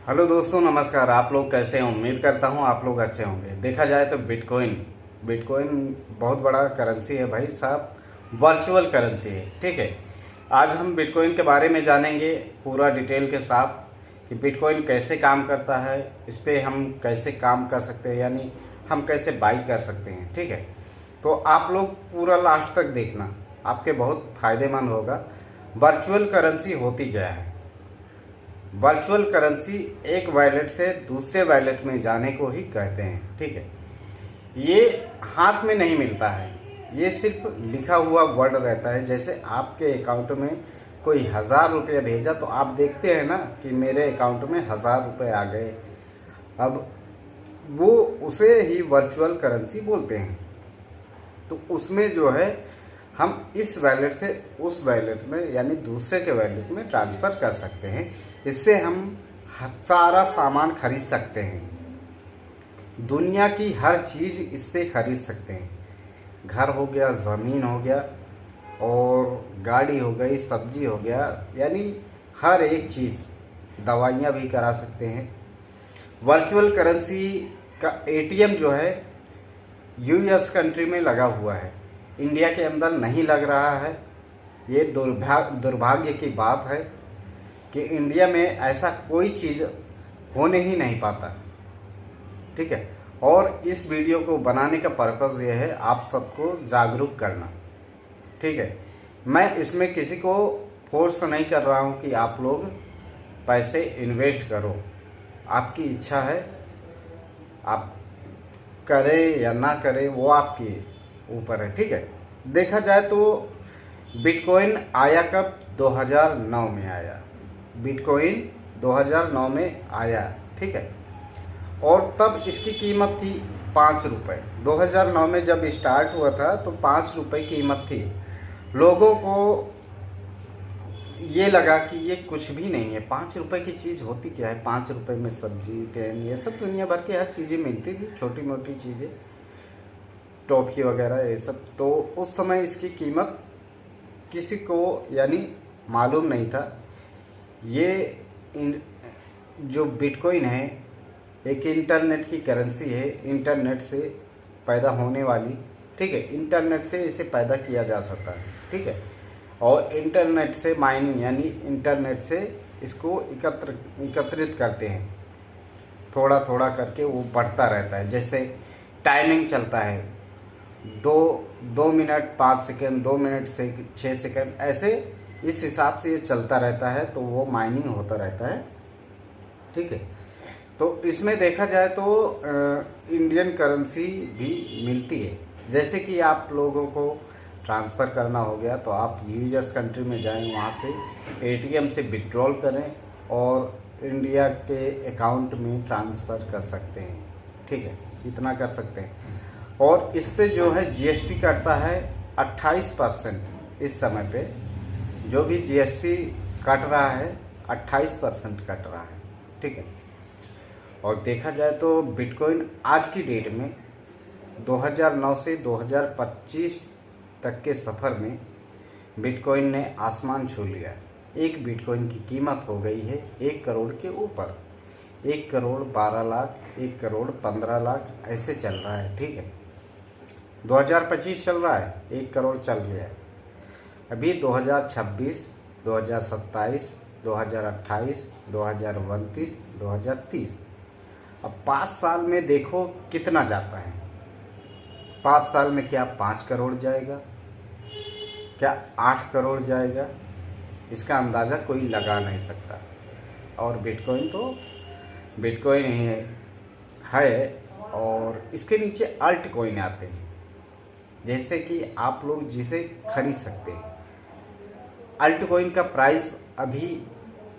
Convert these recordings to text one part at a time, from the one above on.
Hello दोस्तों, नमस्कार। आप लोग कैसे हैं? उम्मीद करता हूं आप लोग अच्छे होंगे। देखा जाए तो बिटकॉइन बिटकॉइन बहुत बड़ा करेंसी है भाई साहब, वर्चुअल करेंसी है। ठीक है, आज हम बिटकॉइन के बारे में जानेंगे पूरा डिटेल के साथ कि बिटकॉइन कैसे काम करता है, इस पे हम कैसे काम कर सकते हैं, यानी हम कैसे बाई कर सकते हैं। ठीक है, तो आप लोग पूरा लास्ट तक देखना, आपके बहुत फायदेमंद होगा। वर्चुअल करेंसी होती क्या है? वर्चुअल करेंसी एक वॉलेट से दूसरे वॉलेट में जाने को ही कहते हैं। ठीक है, ये हाथ में नहीं मिलता है, ये सिर्फ लिखा हुआ वर्ड रहता है। जैसे आपके अकाउंट में कोई 1000 रुपये भेजा तो आप देखते हैं ना कि मेरे अकाउंट में 1000 रुपये आ गए। अब वो उसे ही वर्चुअल करेंसी बोलते हैं। तो उसमें जो है हम इस वॉलेट से उस वॉलेट में यानी दूसरे के वॉलेट में ट्रांसफ़र कर सकते हैं। इससे हम सारा सामान खरीद सकते हैं, दुनिया की हर चीज़ इससे खरीद सकते हैं। घर हो गया, ज़मीन हो गया, और गाड़ी हो गई, सब्जी हो गया, यानी हर एक चीज़, दवाइयाँ भी करा सकते हैं। वर्चुअल करेंसी का एटीएम जो है यूएस कंट्री में लगा हुआ है, इंडिया के अंदर नहीं लग रहा है। ये दुर्भाग्य की बात है कि इंडिया में ऐसा कोई चीज़ होने ही नहीं पाता। ठीक है, और इस वीडियो को बनाने का पर्पज़ ये है आप सबको जागरूक करना। ठीक है, मैं इसमें किसी को फोर्स नहीं कर रहा हूँ कि आप लोग पैसे इन्वेस्ट करो, आपकी इच्छा है, आप करें या ना करें वो आपके ऊपर है। ठीक है, देखा जाए तो बिटकॉइन आया कब? 2009 में आया। बिटकॉइन 2009 में आया। ठीक है, और तब इसकी कीमत थी 5 रुपये। 2009 में जब स्टार्ट हुआ था तो 5 रुपये कीमत थी। लोगों को ये लगा कि ये कुछ भी नहीं है, 5 रुपये की चीज़ होती क्या है? 5 रुपये में सब्जी, पेन, ये सब दुनिया भर की हर चीज़ें मिलती थी, छोटी मोटी चीज़ें, टॉफी वगैरह, ये सब। तो उस समय इसकी कीमत किसी को यानी मालूम नहीं था। ये जो बिटकॉइन है एक इंटरनेट की करेंसी है, इंटरनेट से पैदा होने वाली। ठीक है, इंटरनेट से इसे पैदा किया जा सकता है। ठीक है, और इंटरनेट से माइनिंग यानी इंटरनेट से इसको एकत्रित करते हैं, थोड़ा थोड़ा करके वो बढ़ता रहता है। जैसे टाइमिंग चलता है, 2 मिनट 5 सेकेंड, 2 मिनट से 6 सेकेंड, ऐसे इस हिसाब से ये चलता रहता है, तो वो माइनिंग होता रहता है। ठीक है, तो इसमें देखा जाए तो इंडियन करेंसी भी मिलती है। जैसे कि आप लोगों को ट्रांसफ़र करना हो गया तो आप यूएस कंट्री में जाएं, वहाँ से एटीएम से विड्रॉल करें और इंडिया के अकाउंट में ट्रांसफ़र कर सकते हैं। ठीक है, इतना कर सकते हैं। और इस पे जो है जीएसटी कटता है 28%। इस समय पे जो भी जीएसटी कट रहा है 28% कट रहा है। ठीक है, और देखा जाए तो बिटकॉइन आज की डेट में 2009 से 2025 तक के सफ़र में बिटकॉइन ने आसमान छू लिया। एक बिटकॉइन की कीमत हो गई है 1 करोड़ के ऊपर। 1 करोड़ 12 लाख, 1 करोड़ 15 लाख, ऐसे चल रहा है। ठीक है, 2025 चल रहा है, 1 करोड़ चल गया है। अभी 2026, 2027, 2028, 2029, 2030, अब 5 साल में देखो कितना जाता है। 5 साल में क्या 5 करोड़ जाएगा, क्या 8 करोड़ जाएगा, इसका अंदाज़ा कोई लगा नहीं सकता। और बिटकॉइन तो बिटकॉइन ही है, और इसके नीचे अल्ट कॉइन आते हैं, जैसे कि आप लोग जिसे खरीद सकते हैं। अल्ट कॉइन का प्राइस अभी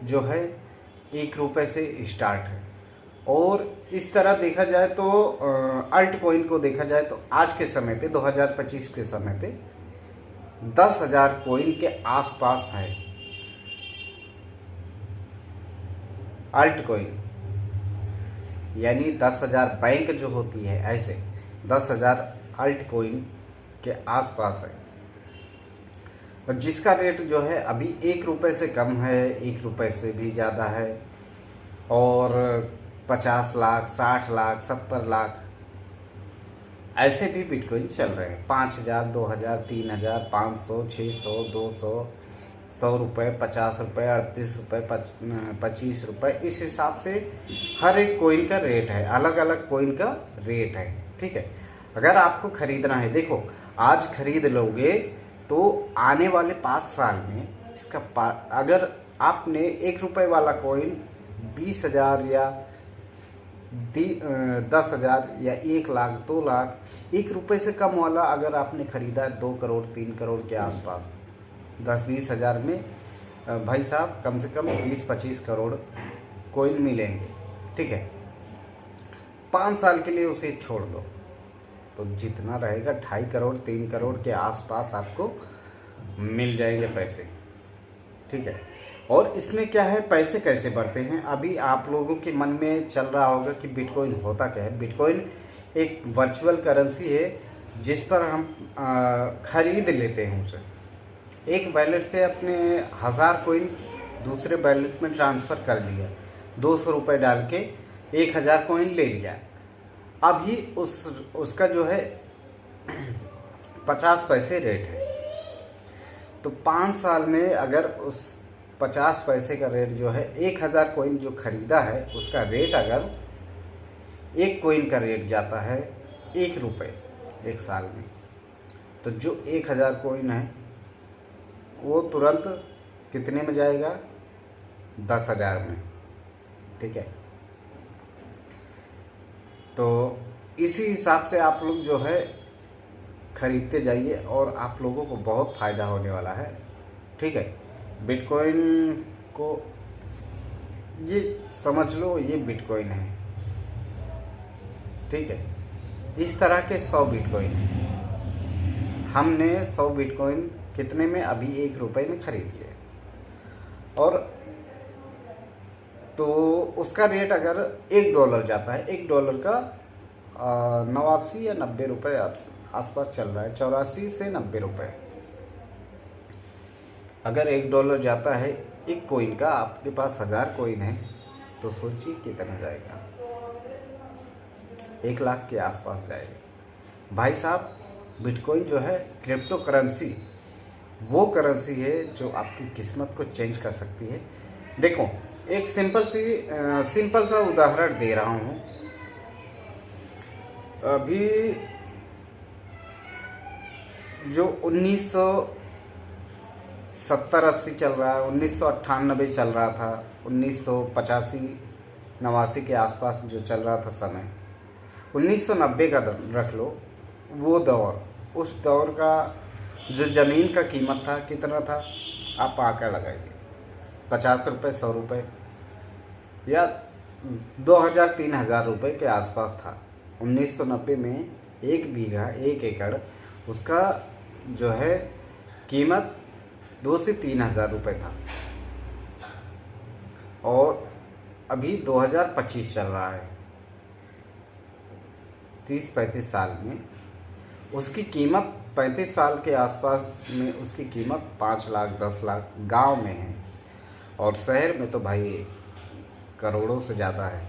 जो है 1 रुपये से स्टार्ट है। और इस तरह देखा जाए तो अल्ट कॉइन को देखा जाए तो आज के समय पे 2025 के समय पे 10,000 कॉइन के आसपास है अल्ट कॉइन, यानी 10,000 बैंक जो होती है, ऐसे 10,000 अल्ट कॉइन के आसपास है। और जिसका रेट जो है अभी 1 रुपये से कम है, 1 रुपये से भी ज़्यादा है। और 50 लाख, 60 लाख, 70 लाख ऐसे भी बिटकॉइन चल रहे हैं। 5,000, 2,000, 3,000, 500, 600, 200, 100 रुपये, 50 रुपये, 38 रुपये, 25 रुपये, इस हिसाब से हर एक कोइन का रेट है, अलग अलग कोइन का रेट है। ठीक है, अगर आपको खरीदना है, देखो आज खरीद लोगे तो आने वाले 5 साल में इसका अगर आपने 1 रुपये वाला कोइन 20,000 या 10,000 या 1 लाख, 2 लाख, 1 रुपये से कम वाला अगर आपने खरीदा है 2 करोड़, 3 करोड़ के आसपास, 10-20 हज़ार में भाई साहब कम से कम 20-25 करोड़ कोइन मिलेंगे। ठीक है, 5 साल के लिए उसे छोड़ दो तो जितना रहेगा 2.5 करोड़, 3 करोड़ के आसपास आपको मिल जाएंगे पैसे। ठीक है, और इसमें क्या है, पैसे कैसे बढ़ते हैं। अभी आप लोगों के मन में चल रहा होगा कि बिटकॉइन होता क्या है। बिटकॉइन एक वर्चुअल करेंसी है जिस पर हम खरीद लेते हैं उसे। एक वैलेट से अपने 1000 कोइन दूसरे वैलेट में ट्रांसफ़र कर लिया, 200 रुपये डाल के 1000 कोइन ले लिया। अभी उसका जो है 50 पैसे रेट है। तो 5 साल में अगर उस 50 पैसे का रेट जो है 1000 कोइन जो खरीदा है उसका रेट, अगर एक कोइन का रेट जाता है 1 रुपये 1 साल में, तो जो 1000 कोइन है वो तुरंत कितने में जाएगा, 10,000 में। ठीक है, तो इसी हिसाब से आप लोग जो है खरीदते जाइए और आप लोगों को बहुत फ़ायदा होने वाला है। ठीक है, बिटकॉइन को ये समझ लो, ये बिटकॉइन है। ठीक है, इस तरह के 100 बिटकॉइन हैं। हमने 100 बिटकॉइन कितने में, अभी 1 रुपये में खरीद लिए, और तो उसका रेट अगर $1 जाता है, $1 का 89 या 90 रुपये आसपास चल रहा है, 84 से 90 रुपये। अगर $1 जाता है एक कोइन का, आपके पास 1000 कोइन है, तो सोचिए कितना जाएगा, 1 लाख के आसपास जाएगा। भाई साहब, बिटकॉइन जो है क्रिप्टो करेंसी, वो करेंसी है जो आपकी किस्मत को चेंज कर सकती है। देखो, एक सिंपल सा उदाहरण दे रहा हूँ। अभी जो 1970-80 चल रहा है, 1998 चल रहा था, 1985-89 के आसपास जो चल रहा था समय, 1990 का रख लो, वो दौर, उस दौर का जो ज़मीन का कीमत था कितना था, आप आकर लगाइए, 50 रुपये, 100 रुपये या 2,000-3,000 रुपये के आसपास था। 1990 में 1 बीघा, 1 एकड़, उसका जो है कीमत 2,000 से 3,000 रुपये था। और अभी 2025 चल रहा है, 30-35 साल में उसकी कीमत, 35 साल के आसपास में उसकी कीमत 5 लाख, 10 लाख गांव में है, और शहर में तो भाई करोड़ों से ज़्यादा है।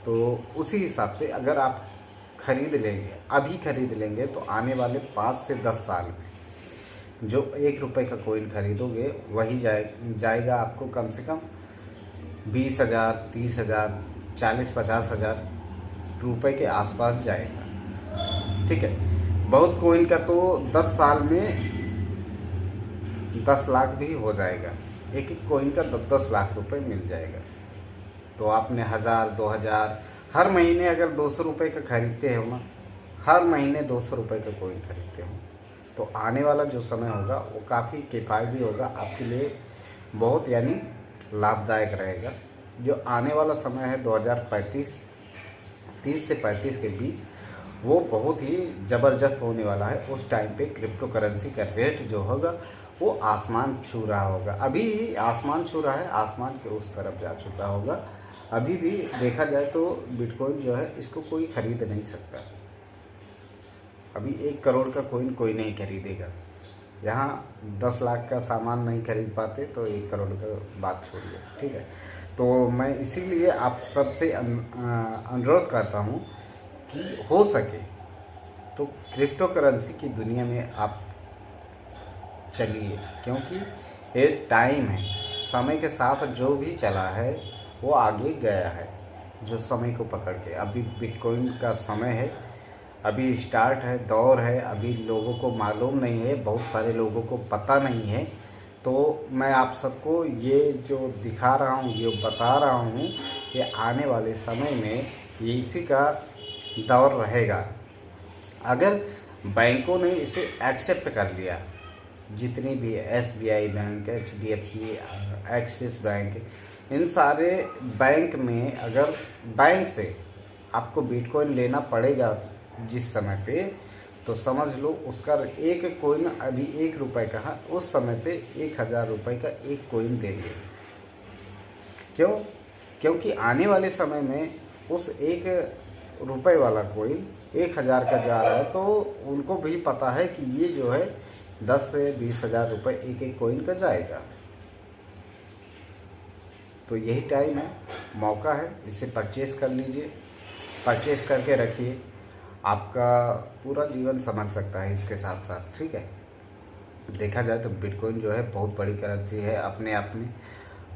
तो उसी हिसाब से अगर आप खरीद लेंगे, अभी खरीद लेंगे, तो आने वाले 5 से 10 साल में जो 1 रुपये का कोइन खरीदोगे वही जाएगा आपको कम से कम 20,000, 30,000, 40-50 हज़ार रुपये के आसपास जाएगा। ठीक है, बहुत कोइन का तो 10 साल में 10 लाख भी हो जाएगा, एक एक कोइन का 10-10 लाख रुपए मिल जाएगा। तो आपने 1000, 2000, हर महीने अगर 200 रुपये का खरीदते हो ना, हर महीने 200 रुपये का कोइन खरीदते हो, तो आने वाला जो समय होगा वो काफ़ी किफ़ायती होगा आपके लिए, बहुत यानी लाभदायक रहेगा। जो आने वाला समय है 2035, 30 से 35 के बीच, वो बहुत ही ज़बरदस्त होने वाला है। उस टाइम पे क्रिप्टो करेंसी का रेट जो होगा वो आसमान छू रहा होगा। अभी ही आसमान छू रहा है, आसमान के उस तरफ जा चुका होगा। अभी भी देखा जाए तो बिटकॉइन जो है इसको कोई खरीद नहीं सकता। अभी 1 करोड़ का कोइन कोई नहीं खरीदेगा। यहाँ 10 लाख का सामान नहीं खरीद पाते तो 1 करोड़ का बात छोड़िए। ठीक है, तो मैं इसीलिए आप सबसे अनुरोध करता हूँ कि हो सके तो क्रिप्टो करेंसी की दुनिया में आप चलिए, क्योंकि ये टाइम है, समय के साथ जो भी चला है वो आगे गया है, जो समय को पकड़ के। अभी बिटकॉइन का समय है, अभी स्टार्ट है, दौर है, अभी लोगों को मालूम नहीं है, बहुत सारे लोगों को पता नहीं है। तो मैं आप सबको ये जो दिखा रहा हूँ, ये बता रहा हूँ कि आने वाले समय में ये इसी का दौर रहेगा। अगर बैंकों ने इसे एक्सेप्ट कर लिया, जितनी भी SBI bank, HDFC, Axis bank, इन सारे बैंक में अगर बैंक से आपको बिटकॉइन लेना पड़ेगा जिस समय पे, तो समझ लो उसका एक कॉइन अभी 1 रुपये का है, उस समय पे 1000 रुपये का एक कॉइन देंगे। क्यों? क्योंकि आने वाले समय में उस 1 रुपये वाला कॉइन 1000 का जा रहा है, तो उनको भी पता है कि ये जो है 10 से 20 हज़ार रुपये एक कॉइन का जाएगा। तो यही टाइम है, मौका है, इसे परचेस कर लीजिए, परचेस करके रखिए, आपका पूरा जीवन संभल सकता है इसके साथ साथ। ठीक है, देखा जाए तो बिटकॉइन जो है बहुत बड़ी करेंसी है अपने आप में।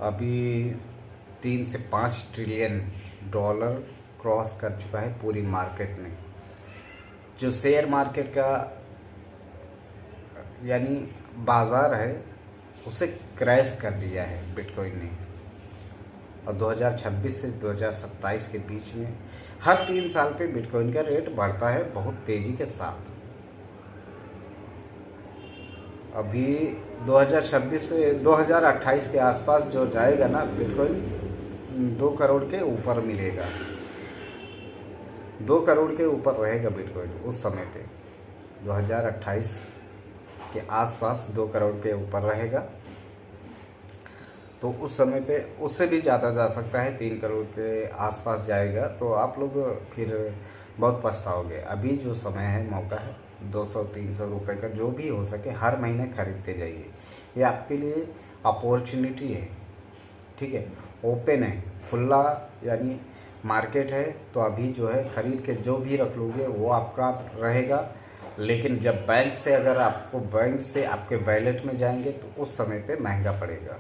अभी 3 से 5 ट्रिलियन डॉलर क्रॉस कर चुका है पूरी मार्केट में। जो शेयर मार्केट का यानी बाजार है, उसे क्रैश कर दिया है बिटकॉइन ने। और 2026 से 2027 के बीच में हर 3 साल पे बिटकॉइन का रेट बढ़ता है बहुत तेजी के साथ। अभी 2026 से 2028 के आसपास जो जाएगा ना बिटकॉइन, 2 करोड़ के ऊपर मिलेगा, 2 करोड़ के ऊपर रहेगा बिटकॉइन उस समय पे। 2028 के आसपास 2 करोड़ के ऊपर रहेगा, तो उस समय पे उससे भी ज़्यादा जा सकता है, 3 करोड़ के आसपास जाएगा। तो आप लोग फिर बहुत पछताओगे। अभी जो समय है, मौका है, 200-300 रुपये का जो भी हो सके हर महीने खरीदते जाइए। ये आपके लिए अपॉर्चुनिटी है। ठीक है, ओपन है, खुला यानी मार्केट है, तो अभी जो है खरीद के जो भी रख लोगे वो आपका रहेगा। लेकिन जब बैंक से, अगर आपको बैंक से आपके वैलेट में जाएंगे तो उस समय पे महंगा पड़ेगा।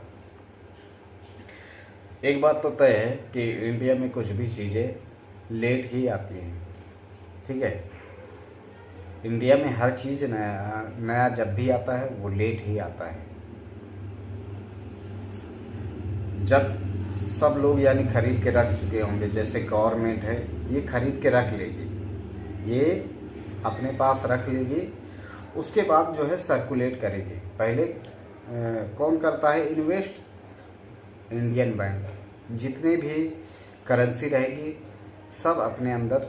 एक बात तो तय है कि इंडिया में कुछ भी चीज़ें लेट ही आती हैं। ठीक है, इंडिया में हर चीज़ नया जब भी आता है वो लेट ही आता है। जब सब लोग यानी खरीद के रख चुके होंगे, जैसे गवर्नमेंट है ये खरीद के रख लेगी, ये अपने पास रख लेगी, उसके बाद जो है सर्कुलेट करेगी। पहले कौन करता है इन्वेस्ट? Indian bank. जितने भी करेंसी रहेगी सब अपने अंदर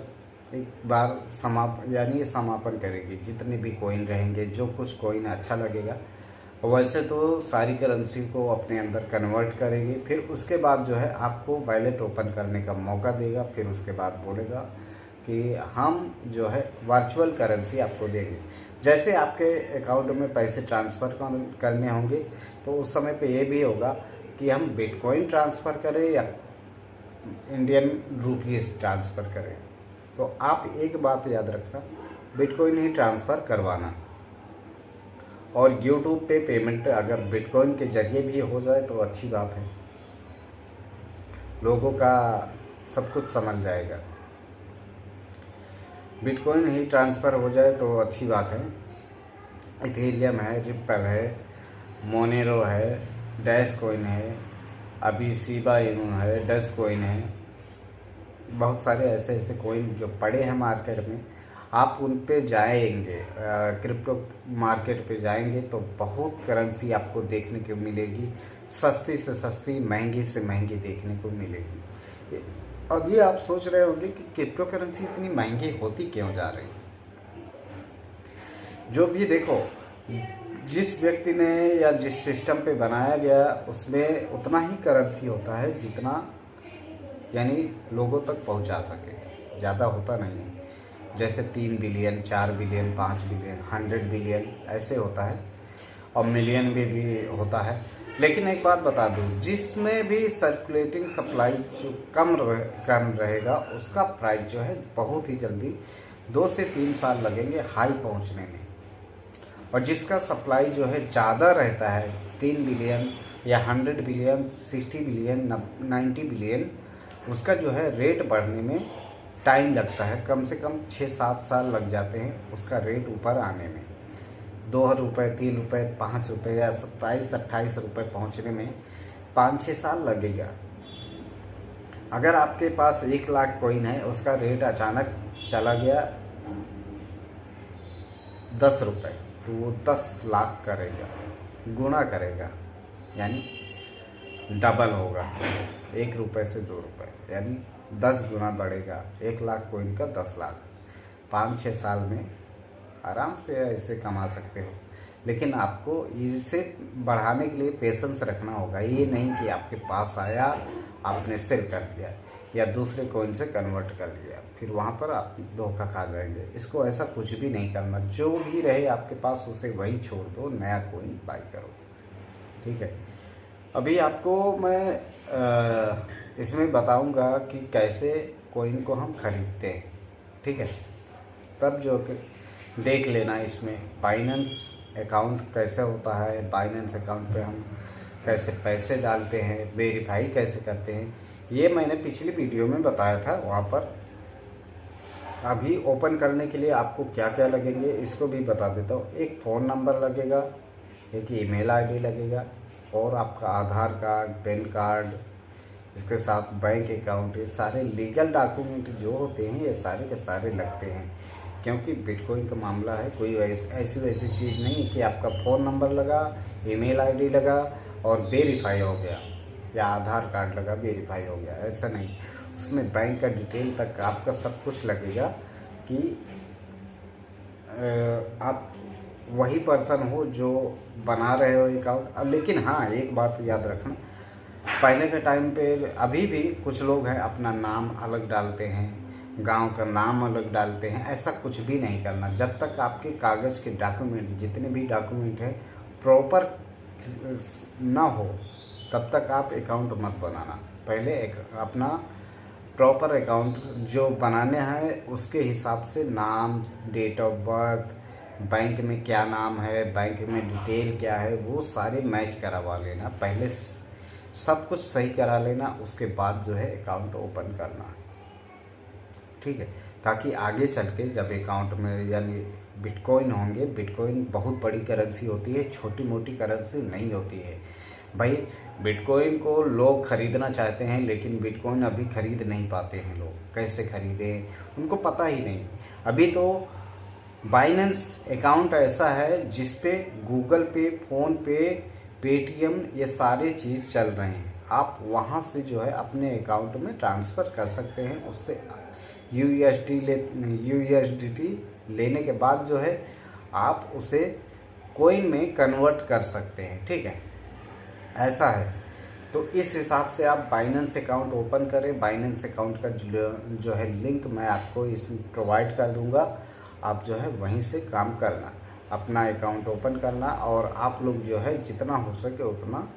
एक बार समापन करेगी। जितने भी कॉइन रहेंगे, जो कुछ कॉइन अच्छा लगेगा, वैसे तो सारी करेंसी को अपने अंदर कन्वर्ट करेगी। फिर उसके बाद जो है आपको वैलेट ओपन करने का मौका देगा। फिर उसके बाद बोलेगा कि हम जो है वर्चुअल करेंसी आपको देंगे। जैसे आपके अकाउंट में पैसे ट्रांसफ़र करने होंगे, तो उस समय पे ये भी होगा कि हम बिटकॉइन ट्रांसफ़र करें या इंडियन रुपीज़ ट्रांसफ़र करें। तो आप एक बात याद रखना, बिटकॉइन ही ट्रांसफ़र करवाना। और यूट्यूब पे पेमेंट अगर बिटकॉइन के जरिए भी हो जाए तो अच्छी बात है, लोगों का सब कुछ समझ जाएगा। बिटकॉइन ही ट्रांसफ़र हो जाए तो अच्छी बात है। इथेरियम है, रिप्पल है, मोनेरो है, डैश कॉइन है, अभी शिबा इनू है, डज कॉइन है, बहुत सारे ऐसे ऐसे कॉइन जो पड़े हैं मार्केट में। आप उन पे जाएंगे, क्रिप्टो मार्केट पे जाएंगे तो बहुत करेंसी आपको देखने को मिलेगी, सस्ती से सस्ती, महंगी से महंगी देखने को मिलेगी। अभी आप सोच रहे होंगे कि क्रिप्टो करेंसी इतनी महंगी होती क्यों जा रही। जो भी देखो, जिस व्यक्ति ने या जिस सिस्टम पे बनाया गया उसमें उतना ही करेंसी होता है जितना यानी लोगों तक पहुंचा सके, ज़्यादा होता नहीं है। जैसे 3 बिलियन, 4 बिलियन, 5 बिलियन, 100 बिलियन ऐसे होता है, और मिलियन भी होता है। लेकिन एक बात बता दूं, जिसमें भी सर्कुलेटिंग सप्लाई जो कम रहेगा उसका प्राइस जो है बहुत ही जल्दी 2 से 3 साल लगेंगे हाई पहुंचने में। और जिसका सप्लाई जो है ज़्यादा रहता है 3 बिलियन या 100 बिलियन 60 बिलियन 90 बिलियन, उसका जो है रेट बढ़ने में टाइम लगता है, कम से कम 6-7 साल लग जाते हैं उसका रेट ऊपर आने में। 2 रुपये 3 रुपये 5 रुपये या 27-28 रुपये पहुँचने में 5-6 साल लगेगा। अगर आपके पास 1 लाख कॉइन है, उसका रेट अचानक चला गया 10 रुपये, तो वो 10 लाख करेगा, गुना करेगा, यानी डबल होगा। 1 रुपये से 2 रुपये यानी 10 गुना बढ़ेगा। 1 लाख कॉइन का 10 लाख 5-6 साल में आराम से ऐसे कमा सकते हो। लेकिन आपको इसे बढ़ाने के लिए पेशेंस रखना होगा। ये नहीं कि आपके पास आया आपने सेल कर दिया या दूसरे कॉइन से कन्वर्ट कर लिया, फिर वहाँ पर आप धोखा खा जाएंगे। इसको ऐसा कुछ भी नहीं करना। जो भी रहे आपके पास उसे वहीं छोड़ दो, नया कॉइन बाई करो, ठीक है। अभी आपको मैं इसमें बताऊंगा कि कैसे कॉइन को हम खरीदते हैं, ठीक है। तब जो देख लेना इसमें बाइनेंस अकाउंट कैसे होता है, बाइनेंस अकाउंट पे हम कैसे पैसे डालते हैं, वेरीफाई कैसे करते हैं, ये मैंने पिछली वीडियो में बताया था वहाँ पर। अभी ओपन करने के लिए आपको क्या क्या लगेंगे इसको भी बता देता हूँ। एक फ़ोन नंबर लगेगा, एक ईमेल आईडी लगेगा, और आपका आधार कार्ड, पैन कार्ड, इसके साथ बैंक अकाउंट, ये सारे लीगल डॉक्यूमेंट जो होते हैं ये सारे के सारे लगते हैं। क्योंकि बिटकॉइन का मामला है, कोई ऐसी वैसी चीज़ नहीं कि आपका फ़ोन नंबर लगा, ईमेल आईडी लगा और वेरीफाई हो गया, या आधार कार्ड लगा वेरीफाई हो गया, ऐसा नहीं। उसमें बैंक का डिटेल तक आपका सब कुछ लगेगा कि आप वही पर्सन हो जो बना रहे हो अकाउंट। लेकिन हाँ, एक बात याद रखना, पहले के टाइम पे अभी भी कुछ लोग हैं अपना नाम अलग डालते हैं, गांव का नाम अलग डालते हैं। ऐसा कुछ भी नहीं करना। जब तक आपके कागज़ के डॉक्यूमेंट, जितने भी डॉक्यूमेंट हैं, प्रॉपर ना हो तब तक आप अकाउंट मत बनाना। पहले एक अपना प्रॉपर अकाउंट जो बनाने हैं उसके हिसाब से नाम, डेट ऑफ बर्थ, बैंक में क्या नाम है, बैंक में डिटेल क्या है, वो सारे मैच करवा लेना। पहले सब कुछ सही करा लेना, उसके बाद जो है अकाउंट ओपन करना, ठीक है। ताकि आगे चल के जब अकाउंट में यानी बिटकॉइन होंगे, बिटकॉइन बहुत बड़ी करेंसी होती है, छोटी मोटी करेंसी नहीं होती है भाई। बिटकॉइन को लोग खरीदना चाहते हैं, लेकिन बिटकॉइन अभी खरीद नहीं पाते हैं लोग। कैसे खरीदें उनको पता ही नहीं। अभी तो बाइनेंस अकाउंट ऐसा है जिस पे गूगल पे, फ़ोन पे, पेटीएम, ये सारे चीज़ चल रहे हैं। आप वहाँ से जो है अपने अकाउंट में ट्रांसफ़र कर सकते हैं। उससे यूएसडीटी लेने के बाद जो है आप उसे कॉइन में कन्वर्ट कर सकते हैं, ठीक है, ऐसा है। तो इस हिसाब से आप बाइनेंस अकाउंट ओपन करें। बाइनेंस अकाउंट का जो है लिंक मैं आपको इसमें प्रोवाइड कर दूंगा। आप जो है वहीं से काम करना, अपना अकाउंट ओपन करना, और आप लोग जो है जितना हो सके उतना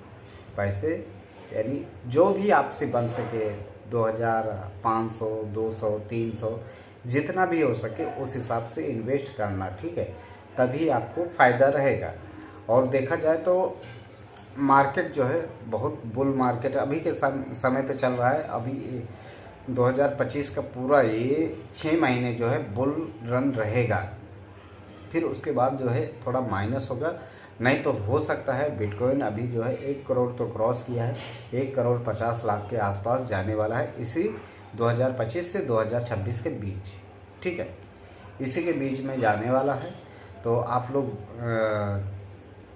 पैसे, यानी जो भी आपसे बन सके, 2000, 500, 200, 300, जितना भी हो सके उस हिसाब से इन्वेस्ट करना, ठीक है। तभी आपको फ़ायदा रहेगा। और देखा जाए तो मार्केट जो है बहुत बुल मार्केट अभी के समय पे चल रहा है। अभी 2025 का पूरा ये 6 महीने जो है बुल रन रहेगा। फिर उसके बाद जो है थोड़ा माइनस होगा। नहीं तो हो सकता है बिटकॉइन अभी जो है 1 करोड़ तो क्रॉस किया है, 1 करोड़ 50 लाख के आसपास जाने वाला है इसी 2025 से 2026 के बीच, ठीक है। इसी के बीच में जाने वाला है। तो आप लोग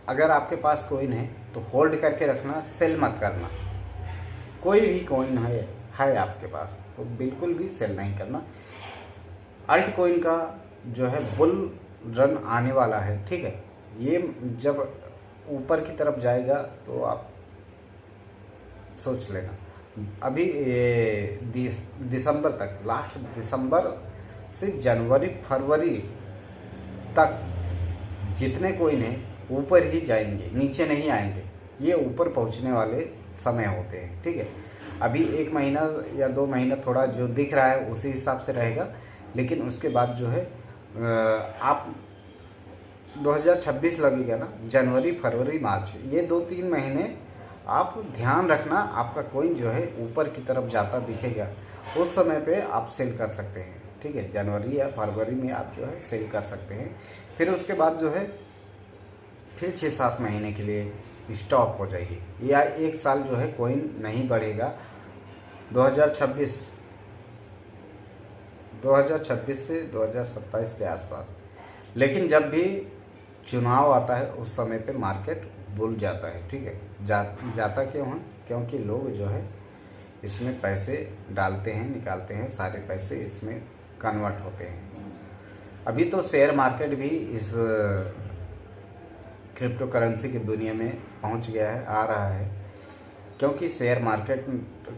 अगर आपके पास कॉइन है तो होल्ड करके रखना, सेल मत करना। कोई भी कॉइन है आपके पास तो बिल्कुल भी सेल नहीं करना। अल्ट कॉइन का जो है बुल रन आने वाला है, ठीक है। ये जब ऊपर की तरफ जाएगा तो आप सोच लेना। अभी दिसंबर तक, लास्ट दिसंबर से जनवरी फरवरी तक जितने कॉइन हैं ऊपर ही जाएंगे, नीचे नहीं आएंगे। ये ऊपर पहुंचने वाले समय होते हैं, ठीक है। अभी 1 महीना या 2 महीना थोड़ा जो दिख रहा है उसी हिसाब से रहेगा, लेकिन उसके बाद जो है आप 2026 लगेगा ना, जनवरी फरवरी मार्च, ये 2-3 महीने आप ध्यान रखना, आपका कॉइन जो है ऊपर की तरफ जाता दिखेगा, उस समय पे आप सेल कर सकते हैं, ठीक है। जनवरी या फरवरी में आप जो है सेल कर सकते हैं। फिर उसके बाद जो है फिर 6-7 महीने के लिए स्टॉप हो जाइए, या 1 साल जो है कॉइन नहीं बढ़ेगा। 2026 से 2027 के आसपास, लेकिन जब भी चुनाव आता है उस समय पे मार्केट बुल जाता है, ठीक है। जाता क्यों है? क्योंकि लोग जो है इसमें पैसे डालते हैं, निकालते हैं, सारे पैसे इसमें कन्वर्ट होते हैं। अभी तो शेयर मार्केट भी इस क्रिप्टो करेंसी की दुनिया में पहुंच गया है, आ रहा है, क्योंकि शेयर मार्केट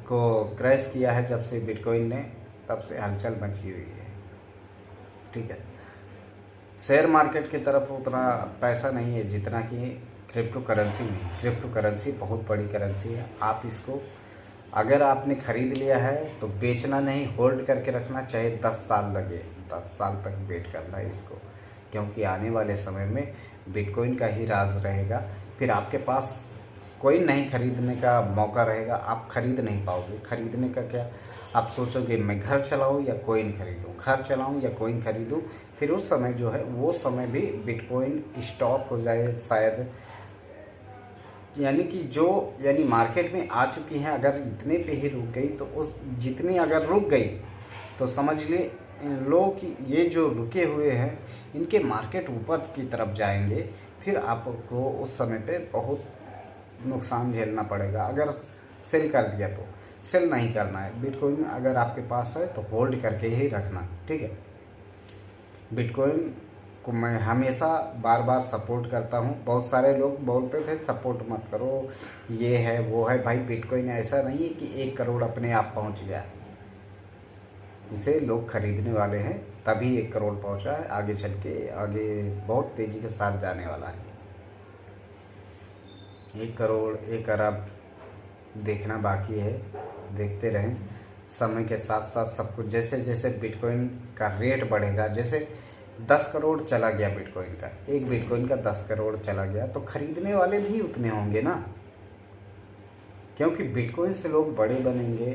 को क्रैश किया है जब से बिटकॉइन ने, तब से हलचल मची हुई है, ठीक है। शेयर मार्केट की तरफ उतना पैसा नहीं है जितना कि क्रिप्टो करेंसी में। क्रिप्टो करेंसी बहुत बड़ी करेंसी है। आप इसको अगर आपने खरीद लिया है तो बेचना नहीं, होल्ड करके रखना, चाहे 10 साल लगे, 10 साल तक वेट करना है इसको, क्योंकि आने वाले समय में बिटकॉइन का ही राज रहेगा। फिर आपके पास कोई नहीं खरीदने का मौका रहेगा, आप खरीद नहीं पाओगे। खरीदने का क्या, आप सोचोगे मैं घर चलाऊं या कॉइन खरीदूं, घर चलाऊं या कॉइन खरीदूं, फिर उस समय जो है वो समय भी बिटकॉइन स्टॉप हो जाए शायद। यानी मार्केट में आ चुकी हैं, अगर इतने पे ही रुक गई तो उस जितनी अगर रुक गई तो समझ लो कि ये जो रुके हुए हैं इनके मार्केट ऊपर की तरफ जाएंगे, फिर आपको उस समय पे बहुत नुकसान झेलना पड़ेगा। अगर सेल कर दिया तो सेल नहीं करना है। बिटकॉइन अगर आपके पास है तो होल्ड करके ही रखना, ठीक है। बिटकॉइन को मैं हमेशा बार बार सपोर्ट करता हूँ। बहुत सारे लोग बोलते थे सपोर्ट मत करो, ये है वो है। भाई बिटकॉइन ऐसा नहीं है कि 1 करोड़ अपने आप पहुँच गया, इसे लोग खरीदने वाले हैं तभी 1 करोड़ पहुँचा है। आगे चल के आगे बहुत तेज़ी के साथ जाने वाला है। 1 करोड़ 1 अरब देखना बाकी है, देखते रहें। समय के साथ साथ सब कुछ जैसे जैसे बिटकॉइन का रेट बढ़ेगा, जैसे 10 करोड़ चला गया बिटकॉइन का, एक बिटकॉइन का 10 करोड़ चला गया तो खरीदने वाले भी उतने होंगे ना, क्योंकि बिटकॉइन से लोग बड़े बनेंगे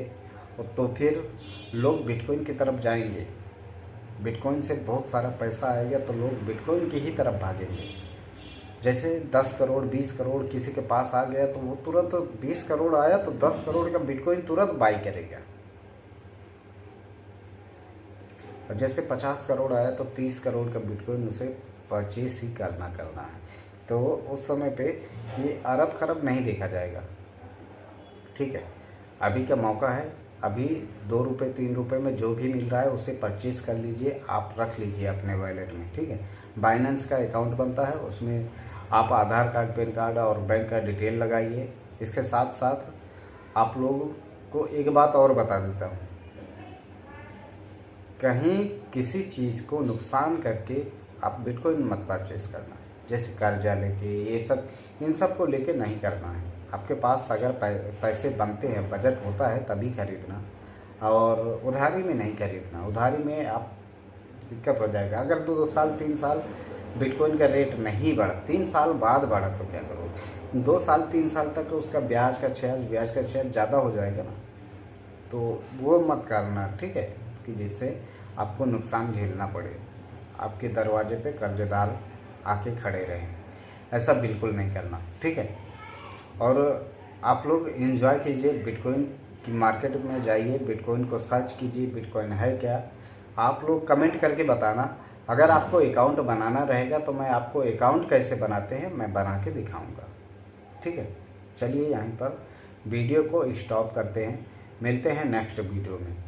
तो फिर लोग बिटकॉइन की तरफ जाएंगे। बिटकॉइन से बहुत सारा पैसा आएगा तो लोग बिटकॉइन की ही तरफ भागेंगे। जैसे 10 करोड़ 20 करोड़ किसी के पास आ गया तो वो तुरंत 20 करोड़ आया तो 10 करोड़ का बिटकॉइन तुरंत बाई करेगा, और जैसे 50 करोड़ आया तो 30 करोड़ का बिटकॉइन उसे परचेस ही करना है। तो उस समय पे ये अरब खरब नहीं देखा जाएगा, ठीक है। अभी का मौका है, अभी 2 रुपये 3 रुपये में जो भी मिल रहा है उसे परचेस कर लीजिए, आप रख लीजिए अपने वॉलेट में, ठीक है। बाइनेंस का अकाउंट बनता है, उसमें आप आधार कार्ड, पैन कार्ड और बैंक का डिटेल लगाइए। इसके साथ साथ आप लोगों को एक बात और बता देता हूँ, कहीं किसी चीज़ को नुकसान करके आप बिटकॉइन मत परचेस करना, जैसे कर्जा लेके ये सब, इन सब को लेके नहीं करना है। आपके पास अगर पैसे बनते हैं, बजट होता है तभी खरीदना, और उधारी में नहीं खरीदना। उधारी में आप दिक्कत हो जाएगा। अगर 2 साल 3 साल बिटकॉइन का रेट नहीं बढ़ा, 3 साल बाद बढ़ा तो क्या करोगे? 2 साल 3 साल तक उसका ब्याज का चार्ज ज़्यादा हो जाएगा ना, तो वो मत करना, ठीक है, कि जिससे आपको नुकसान झेलना पड़े, आपके दरवाजे पे कर्जदार आके खड़े रहें। ऐसा बिल्कुल नहीं करना, ठीक है। और आप लोग एंजॉय कीजिए, बिटकॉइन की मार्केट में जाइए, बिटकॉइन को सर्च कीजिए, बिटकॉइन है क्या। आप लोग कमेंट करके बताना। अगर आपको अकाउंट बनाना रहेगा तो मैं आपको अकाउंट कैसे बनाते हैं मैं बना के दिखाऊंगा, ठीक है। चलिए यहीं पर वीडियो को स्टॉप करते हैं, मिलते हैं नेक्स्ट वीडियो में।